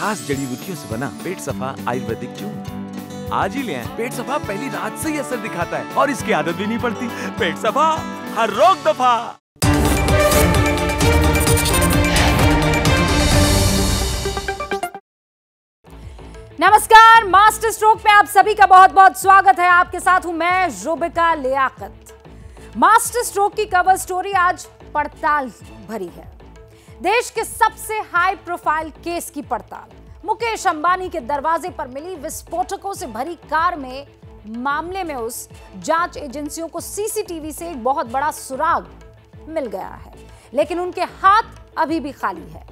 खास जड़ी बूटियों से बना पेट सफा आयुर्वेदिक चूर्ण। आज ही ले आएं। पेट सफा पहली रात से ही असर दिखाता है और इसकी आदत भी नहीं पड़ती। पेट सफा, हर रोग दफा। नमस्कार, मास्टर स्ट्रोक में आप सभी का बहुत बहुत स्वागत है। आपके साथ हूं मैं रुबिका लियाकत। मास्टर स्ट्रोक की कवर स्टोरी आज पड़ताल भरी है। देश के सबसे हाई प्रोफाइल केस की पड़ताल। मुकेश अंबानी के दरवाजे पर मिली विस्फोटकों से भरी कार में मामले में उस जांच एजेंसियों को सीसीटीवी से एक बहुत बड़ा सुराग मिल गया है, लेकिन उनके हाथ अभी भी खाली है।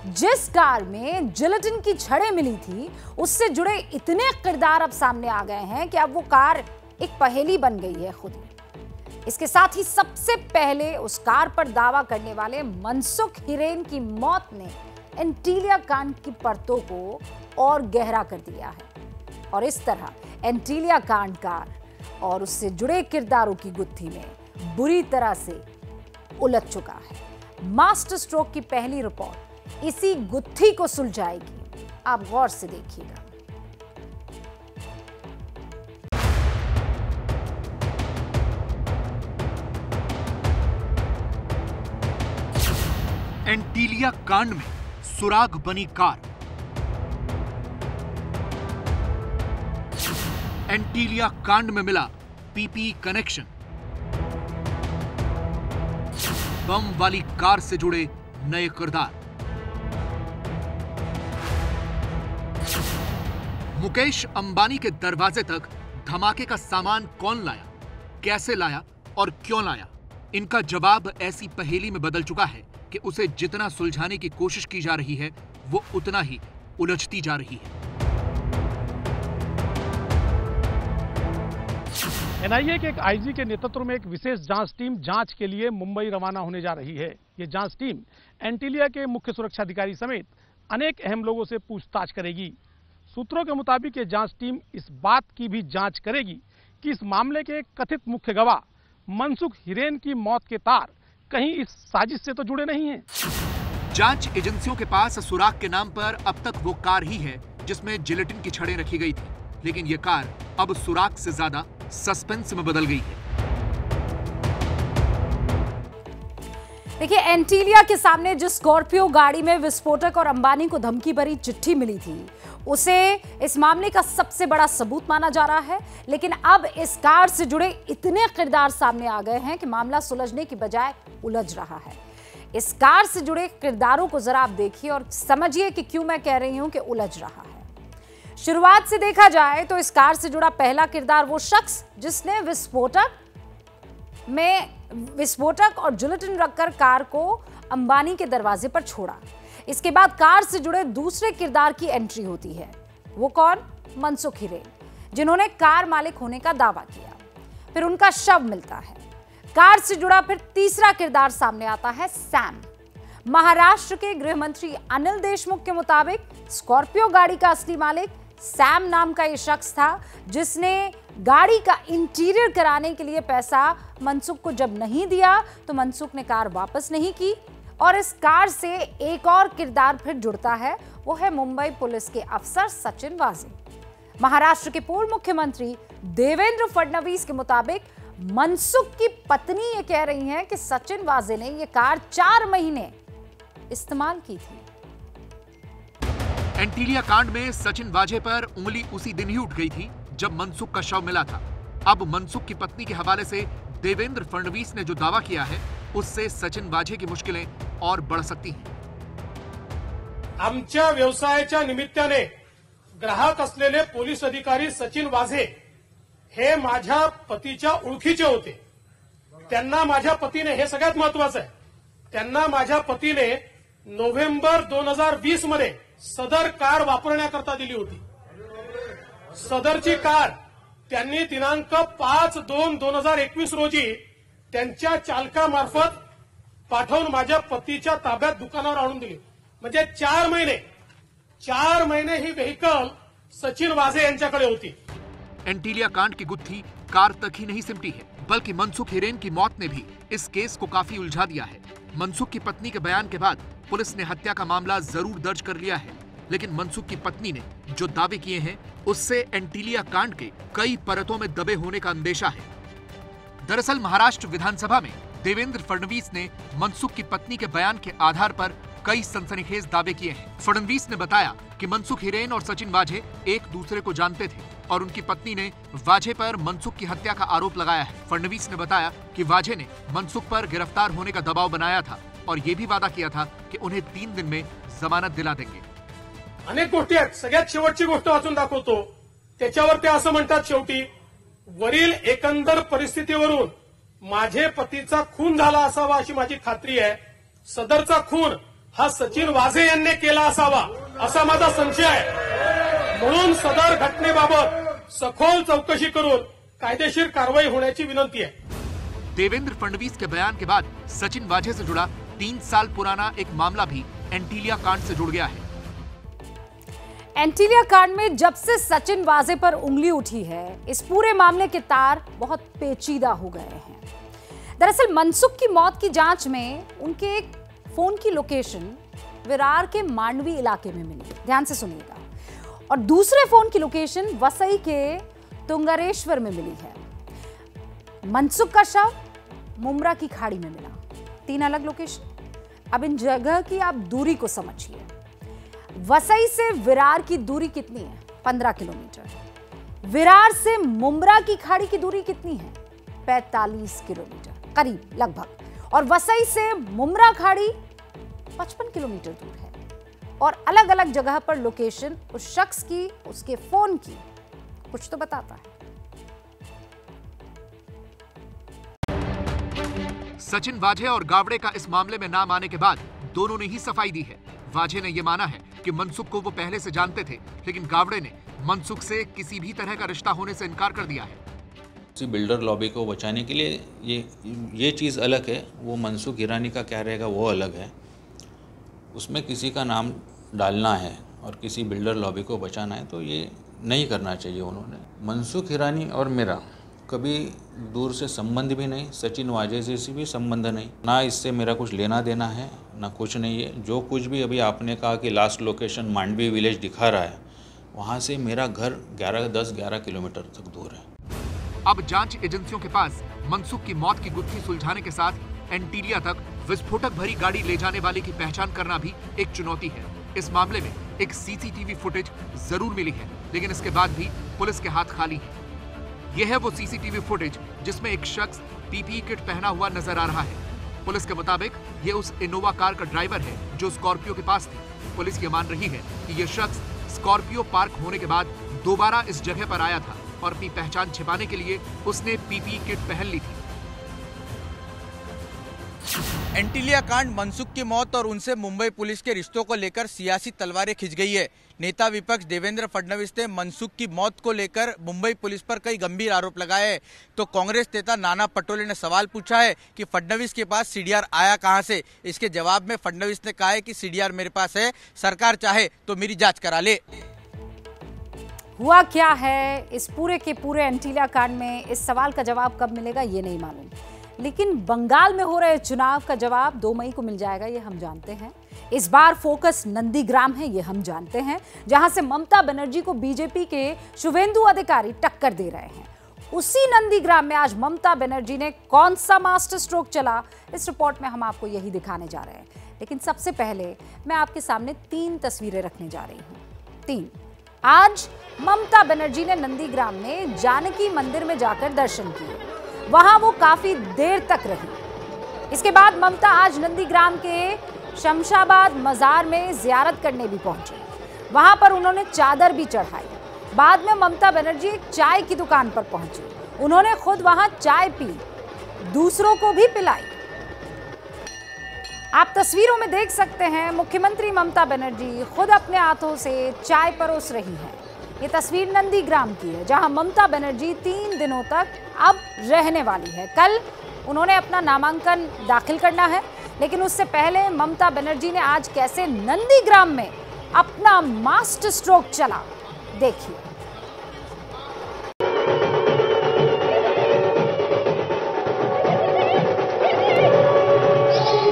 जिस कार में जिलेटिन की छड़ें मिली थी, उससे जुड़े इतने किरदार अब सामने आ गए हैं कि अब वो कार एक पहेली बन गई है खुद ही। इसके साथ ही सबसे पहले उस कार पर दावा करने वाले मनसुख हिरेन की मौत ने एंटीलिया कांड की परतों को और गहरा कर दिया है और इस तरह एंटीलिया कांड कार और उससे जुड़े किरदारों की गुत्थी में बुरी तरह से उलझ चुका है। मास्टर स्ट्रोक की पहली रिपोर्ट इसी गुत्थी को सुलझाएगी। आप गौर से देखिएगा। एंटीलिया कांड में सुराग बनी कार। एंटीलिया कांड में मिला पीपी कनेक्शन। बम वाली कार से जुड़े नए किरदार। मुकेश अंबानी के दरवाजे तक धमाके का सामान कौन लाया, कैसे लाया और क्यों लाया? इनका जवाब ऐसी पहेली में बदल चुका है कि उसे जितना सुलझाने की कोशिश की जा रही है, वो उतना ही उलझती जा रही है। एनआईए के एक आईजी के नेतृत्व में एक विशेष जांच टीम जांच के लिए मुंबई रवाना होने जा रही है। ये जांच टीम एंटीलिया के मुख्य सुरक्षा अधिकारी समेत अनेक अहम लोगों से पूछताछ करेगी। सूत्रों के मुताबिक ये जांच टीम इस बात की भी जांच करेगी कि इस मामले के कथित मुख्य गवाह मनसुख हिरेन की मौत के तार कहीं इस साजिश से तो जुड़े नहीं हैं। जांच एजेंसियों के पास सुराग के नाम पर अब तक वो कार ही है जिसमें जिलेटिन की छड़ें रखी गई थी, लेकिन ये कार अब सुराग से ज्यादा सस्पेंस में बदल गई है। देखिए, एंटीलिया के सामने जिस स्कॉर्पियो गाड़ी में विस्फोटक और अंबानी को धमकी भरी चिट्ठी मिली थी, उसे इस मामले का सबसे बड़ा सबूत माना जा रहा है। लेकिन अब इस कार से जुड़े इतने किरदार सामने आ गए हैं कि मामला सुलझने की बजाय उलझ रहा है। इस कार से जुड़े किरदारों को जरा आप देखिए और समझिए कि क्यों मैं कह रही हूं कि उलझ रहा है। शुरुआत से देखा जाए तो इस कार से जुड़ा पहला किरदार वो शख्स जिसने विस्फोटक और जिलेटिन रखकर कार को अंबानी के दरवाजे पर छोड़ा। इसके बाद कार से जुड़े दूसरे किरदार की एंट्री होती है। वो कौन? मनसुख हिरेन, जिन्होंने कार मालिक होने का दावा किया। फिर उनका शव मिलता है। कार से जुड़ा फिर तीसरा किरदार सामने आता है सैम। महाराष्ट्र के गृह मंत्री अनिल देशमुख के मुताबिक स्कॉर्पियो गाड़ी का असली मालिक सैम नाम का यह शख्स था, जिसने गाड़ी का इंटीरियर कराने के लिए पैसा मनसुख को जब नहीं दिया तो मनसुख ने कार वापस नहीं की। और इस कार से एक और किरदार फिर जुड़ता है, वो है मुंबई पुलिस के अफसर सचिन वाजे। महाराष्ट्र के पूर्व मुख्यमंत्री देवेंद्र फडणवीस के मुताबिक मनसुख की पत्नी ये कह रही हैं कि सचिन वाजे ने ये कार 4 महीने इस्तेमाल की थी। एंटीलिया कांड में सचिन वाजे पर उंगली उसी दिन ही उठ गई थी जब मनसुख का शव मिला था। अब मनसुख की पत्नी के हवाले से देवेंद्र फडणवीस ने जो दावा किया है, उससे सचिन वाजे की मुश्किलें और बढ़ सकती हैं। आमच्या व्यवसायाच्या निमित्ताने ग्राहक असलेले पोलीस अधिकारी सचिन वाजे हे माझ्या पतीच्या ओळखीचे होते। त्यांना माझ्या पतीने, हे सगळ्यात महत्वाचं आहे, त्यांना माझ्या पतीने नोव्हेंबर 2020 मध्ये सदर कार वापरण्याकरता दिली होती। सदरची कार त्यांनी दिनांक 5/2/2021 रोजी त्यांच्या चालकामार्फत पाठवून माझ्या पतीच्या ताब्यात दुकानावर आणून दिली। म्हणजे 4 महिने ही व्हेकल सचिन वाजे यांच्याकडे होती। एंटीलिया कांड की गुत्थी कार तक ही नहीं सिमटी है, बल्कि मनसुख हिरेन की मौत ने भी इस केस को काफी उलझा दिया है। मनसुख की पत्नी के बयान के बाद पुलिस ने हत्या का मामला जरूर दर्ज कर लिया है, लेकिन मनसुख की पत्नी ने जो दावे किए हैं उससे एंटीलिया कांड के कई परतों में दबे होने का अंदेशा है। दरअसल महाराष्ट्र विधानसभा में देवेंद्र फडणवीस ने मनसुख की पत्नी के बयान के आधार पर कई सनसनीखेज दावे किए हैं। फडणवीस ने बताया कि मनसुख हिरेन और सचिन वाझे एक दूसरे को जानते थे और उनकी पत्नी ने वाझे पर मनसुख की हत्या का आरोप लगाया है। फडणवीस ने बताया कि वाझे ने मनसुख पर गिरफ्तार होने का दबाव बनाया था और ये भी वादा किया था कि उन्हें 3 दिन में जमानत दिला देंगे। अनेक गोष्टी आहेत, सगळ्यात शेवटची गोष्ट वाचून दाखवतो। त्याच्यावर ते असं म्हणतात, शेवटी वरील एकंदर परिस्थितीवरून माझे पतीचा खून झाला असावा अशी माझी खात्री आहे। सदरचा खून हा सचिन वाझे यांनी केला असावा असा माझा संशय आहे। म्हणून सदर घटनेबाबत सखोल चौकशी करून कायदेशीर कारवाई होण्याची विनंती आहे। देवेंद्र फडणवीस के बयान के बाद सचिन वाझे से जुड़ा 3 साल पुराना एक मामला भी एंटीलिया कांड से जुड़ गया है। एंटीलिया कांड में जब से सचिन वाझे पर उंगली उठी है, इस पूरे मामले के तार बहुत पेचीदा हो गए हैं। दरअसल मनसुख की मौत की जांच में उनके एक फोन की लोकेशन विरार के मांडवी इलाके में मिली, ध्यान से सुनिएगा, और दूसरे फोन की लोकेशन वसई के तुंगरेश्वर में मिली है। मनसुख का शव मुमरा की खाड़ी में मिला। 3 अलग लोकेशन। अब इन जगह की आप दूरी को समझिए। वसई से विरार की दूरी कितनी है? 15 किलोमीटर। विरार से मुमरा की खाड़ी की दूरी कितनी है? 45 किलोमीटर करीब लगभग। और वसई से मुमरा खाड़ी 55 किलोमीटर दूर है। और अलग अलग जगह पर लोकेशन उस शख्स की, उसके फोन की कुछ तो बताता है। सचिन वाझे और गावड़े का इस मामले में नाम आने के बाद दोनों ने ही सफाई दी है। वाझे ने यह माना है कि मनसुख को वो पहले से जानते थे, लेकिन गावड़े ने मनसुख से किसी भी तरह का रिश्ता होने से इनकार कर दिया है। बिल्डर लॉबी को बचाने के लिए ये चीज़ अलग है, वो मनसुख हिरानी का क्या रहेगा वो अलग है। उसमें किसी का नाम डालना है और किसी बिल्डर लॉबी को बचाना है तो ये नहीं करना चाहिए उन्होंने। मनसुख हिरानी और मेरा कभी दूर से संबंध भी नहीं, सचिन वाझे से भी संबंध नहीं, ना इससे मेरा कुछ लेना देना है ना कुछ नहीं है। जो कुछ भी अभी आपने कहा कि लास्ट लोकेशन मांडवी विलेज दिखा रहा है, वहाँ से मेरा घर 10-11 किलोमीटर तक दूर है। अब जांच एजेंसियों के पास मनसुख की मौत की गुत्थी सुलझाने के साथ एंटीलिया तक विस्फोटक भरी गाड़ी ले जाने वाले की पहचान करना भी एक चुनौती है। इस मामले में एक सीसीटीवी फुटेज जरूर मिली है, लेकिन इसके बाद भी पुलिस के हाथ खाली है। यह है वो सीसीटीवी फुटेज जिसमें एक शख्स पीपीई किट पहना हुआ नजर आ रहा है। पुलिस के मुताबिक ये उस इनोवा कार का ड्राइवर है जो स्कॉर्पियो के पास थी। पुलिस ये मान रही है कि यह शख्स स्कॉर्पियो पार्क होने के बाद दोबारा इस जगह पर आया था और अपनी पहचान छिपाने के लिए उसने पीपीई किट पहन ली थी। एंटीलिया कांड, मनसुख की मौत और उनसे मुंबई पुलिस के रिश्तों को लेकर सियासी तलवारें खिंच गई है। नेता विपक्ष देवेंद्र फडणवीस ने मनसुख की मौत को लेकर मुंबई पुलिस पर कई गंभीर आरोप लगाए हैं। तो कांग्रेस नेता नाना पटोले ने सवाल पूछा है कि फडणवीस के पास सीडीआर आया कहां से। इसके जवाब में फडणवीस ने कहा है कि सीडीआर मेरे पास है, सरकार चाहे तो मेरी जांच करा ले। हुआ क्या है इस पूरे के पूरे एंटीलिया कांड में, इस सवाल का जवाब कब मिलेगा ये नहीं मालूम, लेकिन बंगाल में हो रहे चुनाव का जवाब 2 मई को मिल जाएगा, ये हम जानते हैं। इस बार फोकस नंदीग्राम है, ये हम जानते हैं, जहां से ममता बनर्जी को बीजेपी के शुभेंदु अधिकारी टक्कर दे रहे हैं। उसी नंदीग्राम में आज ममता बनर्जी ने कौन सा मास्टर स्ट्रोक चला, इस रिपोर्ट में हम आपको यही दिखाने जा रहे हैं। लेकिन सबसे पहले मैं आपके सामने 3 तस्वीरें रखने जा रही हूं। 3। आज ममता बनर्जी ने नंदीग्राम में जानकी मंदिर में जाकर दर्शन किए, वहां वो काफी देर तक रही। इसके बाद ममता आज नंदीग्राम के शमशाबाद मजार में जियारत करने भी पहुंचे। वहां पर उन्होंने चादर भी चढ़ाई। बाद में ममता बनर्जी एक चाय की दुकान पर पहुंची। उन्होंने खुद वहां चाय पी, दूसरों को भी पिलाई। आप तस्वीरों में देख सकते हैं मुख्यमंत्री ममता बनर्जी खुद अपने हाथों से चाय परोस रही हैं। ये तस्वीर नंदीग्राम की है, जहां ममता बनर्जी 3 दिनों तक अब रहने वाली है। कल उन्होंने अपना नामांकन दाखिल करना है, लेकिन उससे पहले ममता बनर्जी ने आज कैसे नंदीग्राम में अपना मास्टर स्ट्रोक चला, देखिए।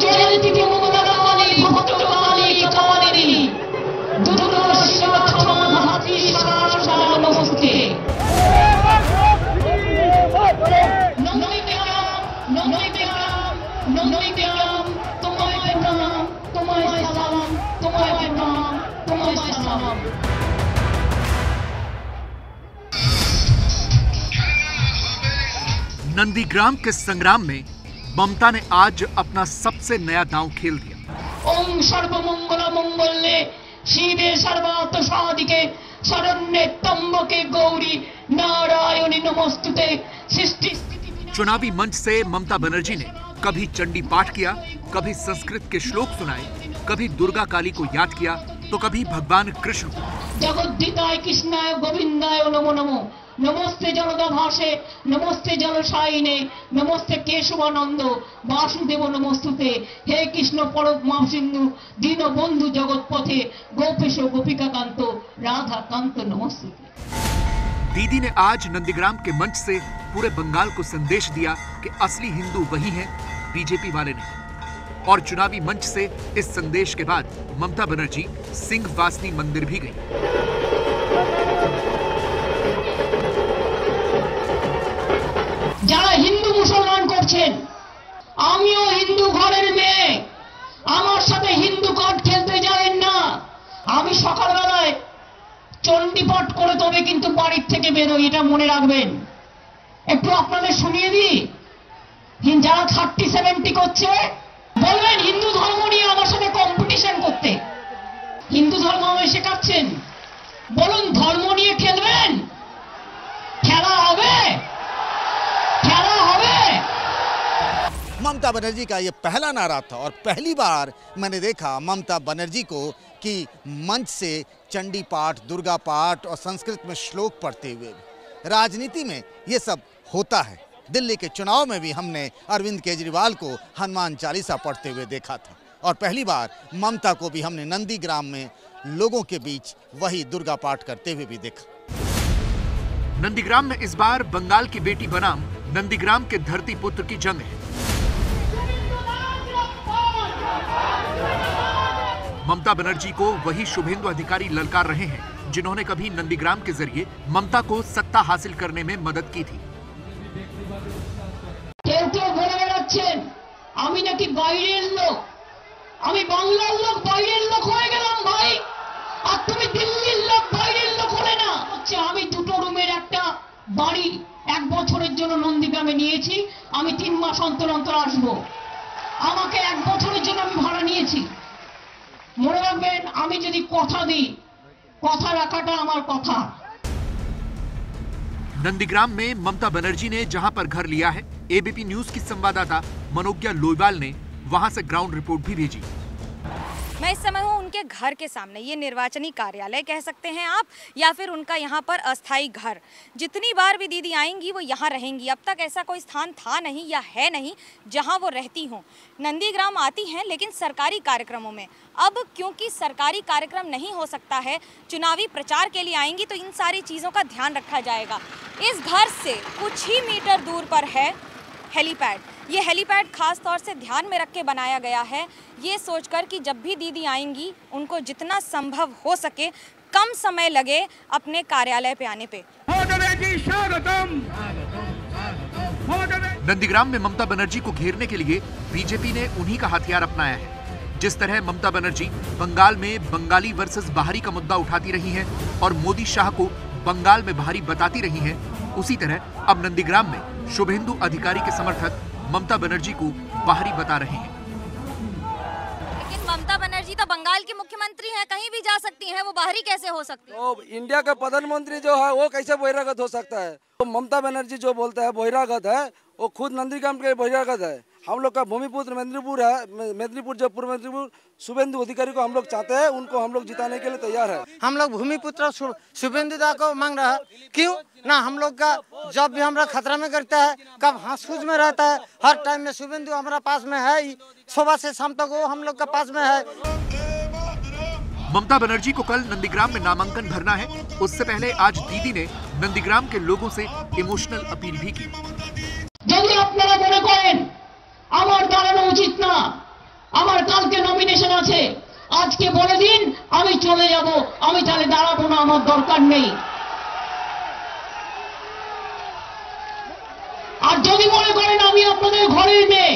जय राम। नंदीग्राम के संग्राम में ममता ने आज अपना सबसे नया दांव खेल दिया। ओम सर्वमंगल मंगल्ये शिवे सर्वार्थ साधिके शरण्ये त्र्यंबके गौरी नारायणी नमोस्तुते। सृष्टि चुनावी मंच से ममता बनर्जी ने कभी चंडी पाठ किया, कभी संस्कृत के श्लोक सुनाए, कभी दुर्गा काली को याद किया तो कभी भगवान कृष्ण को। जगद्धिताय कृष्णाय गोविंदाय नमो नमो। नमस्ते जलदभासे नमस्ते जलसायिने नमस्ते केशवानंद वासुदेव नमस्तुते। हे कृष्ण परम सिंधु दीन बंधु जगत पथे गोपेश गोपिका कांत राधा कांत नमस्तुते। दीदी ने आज नंदीग्राम के मंच से पूरे बंगाल को संदेश दिया कि असली हिंदू वही हैं, बीजेपी वाले नहीं। और चुनावी मंच से इस संदेश के बाद ममता बनर्जी सिंहवासनी मंदिर भी गई। যারা হিন্দু মুসলমান করছেন, আমিও হিন্দু ঘরের মেয়ে, আমার সাথে হিন্দু কার্ড খেলতে যাবেন না। আমি সকালবেলায় চণ্ডীপাঠ করে তবে কিন্তু বাড়ির থেকে বেরোই, এটা মনে রাখবেন। একটু আপনাদের শুনিয়ে দিই, যারা 30-70 করছে বলবেন হিন্দু ধর্ম নিয়ে আমার সাথে কম্পিটিশন করতে। হিন্দু ধর্ম আমায় শেখাচ্ছেন, বলুন ধর্ম নিয়ে খেলবেন? খেলা হবে? ममता बनर्जी का ये पहला नारा था और पहली बार मैंने देखा ममता बनर्जी को कि मंच से चंडी पाठ, दुर्गा पाठ और संस्कृत में श्लोक पढ़ते हुए। राजनीति में ये सब होता है। दिल्ली के चुनाव में भी हमने अरविंद केजरीवाल को हनुमान चालीसा पढ़ते हुए देखा था और पहली बार ममता को भी हमने नंदीग्राम में लोगों के बीच वही दुर्गा पाठ करते हुए भी देखा। नंदीग्राम में इस बार बंगाल की बेटी बनाम नंदीग्राम के धरती पुत्र की जंग है। ममता बनर्जी को वही शुभेंदु अधिकारी ललकार रहे हैं जिन्होंने कभी नंदीग्राम के जरिए ममता को सत्ता हासिल करने में मदद की थी। আমি নাকি বাইরের লোক, আমি বাংলার লোক বাইরের লোক হয়ে গেলাম ভাই, আর তুমি দিল্লির লোক বাইরের লোক হলে না। আমি দুটো রুমের একটা বাড়ি 1 বছরের জন্য নন্দীগ্রামে নিয়েছি। আমি 3 মাস অন্তর অন্তর আসবো। আমাকে 1 বছরের জন্য আমি ভাড়া নিয়েছি। মনে রাখবেন, আমি যদি কথা দিই, কথা রাখাটা আমার কথা। नंदीग्राम में ममता बनर्जी ने जहां पर घर लिया है, एबीपी न्यूज की संवाददाता मनोज्ञा लोईवाल ने वहां से ग्राउंड रिपोर्ट भी भेजी। मैं इस समय हूँ उनके घर के सामने। ये निर्वाचनी कार्यालय कह सकते हैं आप, या फिर उनका यहाँ पर अस्थायी घर। जितनी बार भी दीदी आएंगी वो यहाँ रहेंगी। अब तक ऐसा कोई स्थान था नहीं या है नहीं जहाँ वो रहती हों। नंदीग्राम आती हैं लेकिन सरकारी कार्यक्रमों में। अब क्योंकि सरकारी कार्यक्रम नहीं हो सकता है, चुनावी प्रचार के लिए आएंगी तो इन सारी चीज़ों का ध्यान रखा जाएगा। इस घर से कुछ ही मीटर दूर पर है हेलीपैड। ये हेलीपैड खास तौर से ध्यान में रख के बनाया गया है, ये सोचकर कि जब भी दीदी आएंगी उनको जितना संभव हो सके कम समय लगे अपने कार्यालय पे आने पे। नंदीग्राम में ममता बनर्जी को घेरने के लिए बीजेपी ने उन्हीं का हथियार अपनाया है। जिस तरह ममता बनर्जी बंगाल में बंगाली वर्सेस बाहरी का मुद्दा उठाती रही हैं और मोदी शाह को बंगाल में बाहरी बताती रही हैं, उसी तरह अब नंदीग्राम में शुभेंदु अधिकारी के समर्थक ममता बनर्जी को बाहरी बता रहे हैं। लेकिन ममता बनर्जी तो बंगाल की मुख्यमंत्री हैं, कहीं भी जा सकती हैं, वो बाहरी कैसे हो सकती है? तो इंडिया का प्रधानमंत्री जो है वो कैसे बहिरागत हो सकता है? तो ममता बनर्जी जो बोलता है बहिरागत है, वो खुद नंदीग्राम के बहिरागत है। हम लोग का भूमिपुत्र मेदिनीपुर है, मेदिनीपुर जो पूर्व मेदिनीपुर शुभेंदु अधिकारी को हम लोग चाहते हैं, उनको हम लोग जिताने के लिए तैयार है। हम लोग भूमिपुत्र शुभेंदु दा को मांग रहा है। क्यों ना? हम लोग का जब भी हमारा खतरा में करता है, कब हाँसूज में रहता है, हर टाइम में शुभेंदु हमारा पास में है। सुबह से शाम तक वो हम लोग का पास में है। ममता बनर्जी को कल नंदीग्राम में नामांकन भरना है। उससे पहले आज दीदी ने नंदीग्राम के लोगों से इमोशनल अपील भी की। যদি আপনারা মনে করেন আমার দাঁড়ানো উচিত না, আমার কালকে নমিনেশন আছে, আজকে বলে দিন আমি চলে যাব, আমি তাহলে দাঁড়াবো না, আমার দরকার নেই। আর যদি মনে করেন আমি আপনাদের ঘরের মেয়ে,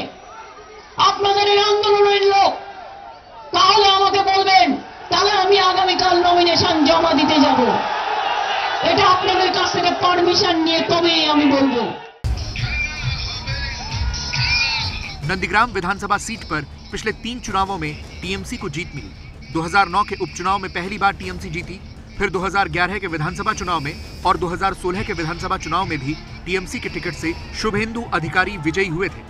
আপনাদের এই আন্দোলনের লোক, তাহলে আমাকে বলবেন, তাহলে আমি আগামীকাল নমিনেশন অ্যাপ্লিকেশন জমা দিতে যাব। এটা আপনাদের কাছ থেকে পারমিশন নিয়ে তবেই আমি বলবো। नंदीग्राम विधानसभा सीट पर पिछले 3 चुनावों में टीएमसी को जीत मिली। 2009 के उपचुनाव में पहली बार टीएमसी जीती, फिर 2011 के विधानसभा चुनाव में और 2016 के विधानसभा चुनाव में भी टीएमसी के टिकट से शुभेंदु अधिकारी विजयी हुए थे।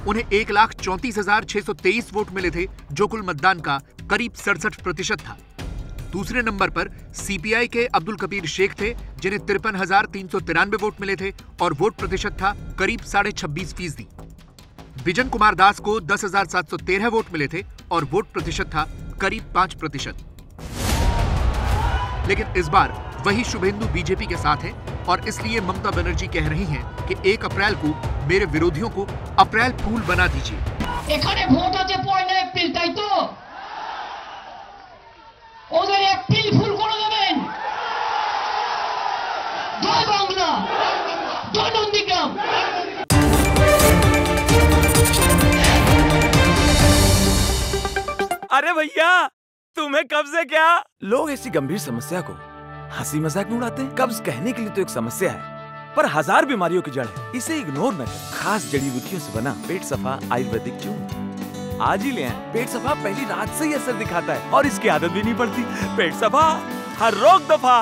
उन्हें 1,34,623 वोट मिले थे, जो कुल मतदान का करीब 67% था। दूसरे नंबर पर सीपीआई के अब्दुल कबीर शेख थे, जिन्हें 53,393 वोट मिले थे और वोट प्रतिशत था करीब 26.5%। बिजन कुमार दास को 10,713 वोट मिले थे और वोट प्रतिशत था करीब 5%। लेकिन इस बार वही शुभेंदु बीजेपी के साथ हैं और इसलिए ममता बनर्जी कह रही हैं कि 1 अप्रैल को मेरे विरोधियों को अप्रैल फूल बना दीजिए। এখানে ভোট আছে 1 এপ্রিল, তাই তো? ওদের এপ্রিল ফুল করে দেবেন। জয় বাংলা, জয় নন্দীগ্রাম। अरे भैया, तुम्हें कब्ज है क्या? लोग ऐसी गंभीर समस्या को हंसी मजाक में उड़ाते हैं। कब्ज कहने के लिए तो एक समस्या है, पर 1000 बीमारियों की जड़ है। इसे इग्नोर न करें। खास जड़ी बूटियों से बना पेट सफा आयुर्वेदिक च्यून आज ही ले आएं। पेट सफा पहली रात से ही असर दिखाता है और इसकी आदत भी नहीं पड़ती। पेट सफा, हर रोग दफा।